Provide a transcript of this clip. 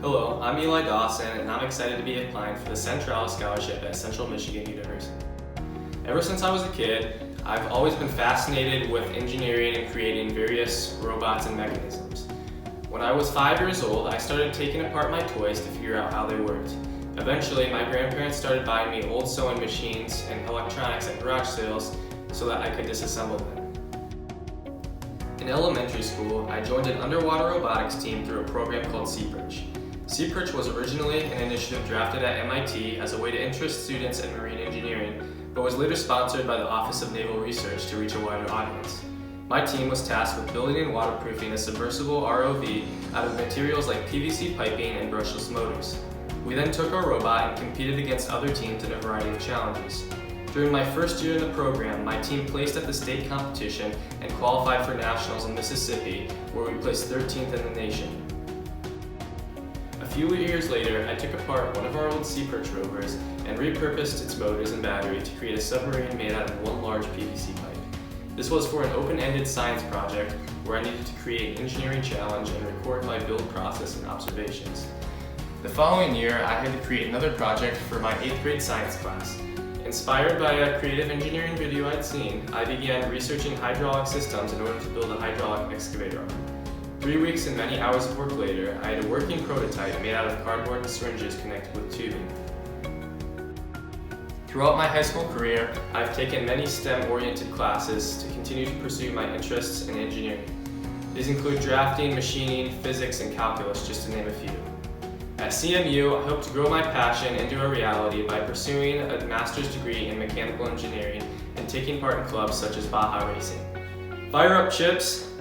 Hello, I'm Eli Dawson, and I'm excited to be applying for the Centralis scholarship at Central Michigan University. Ever since I was a kid, I've always been fascinated with engineering and creating various robots and mechanisms. When I was 5 years old, I started taking apart my toys to figure out how they worked. Eventually, my grandparents started buying me old sewing machines and electronics at garage sales so that I could disassemble them. In elementary school, I joined an underwater robotics team through a program called Seabridge. Seabridge was originally an initiative drafted at MIT as a way to interest students in marine engineering, but was later sponsored by the Office of Naval Research to reach a wider audience. My team was tasked with building and waterproofing a submersible ROV out of materials like PVC piping and brushless motors. We then took our robot and competed against other teams in a variety of challenges. During my first year in the program, my team placed at the state competition and qualified for nationals in Mississippi, where we placed 13th in the nation. A few years later, I took apart one of our old Seabridge rovers and repurposed its motors and battery to create a submarine made out of one large PVC pipe. This was for an open-ended science project where I needed to create an engineering challenge and record my build process and observations. The following year, I had to create another project for my 8th grade science class. Inspired by a creative engineering video I'd seen, I began researching hydraulic systems in order to build a hydraulic excavator arm. 3 weeks and many hours of work later, I had a working prototype made out of cardboard and syringes connected with tubing. Throughout my high school career, I've taken many STEM-oriented classes to continue to pursue my interests in engineering. These include drafting, machining, physics, and calculus, just to name a few. At CMU, I hope to grow my passion into a reality by pursuing a master's degree in mechanical engineering and taking part in clubs such as Baja Racing. Fire up, chips!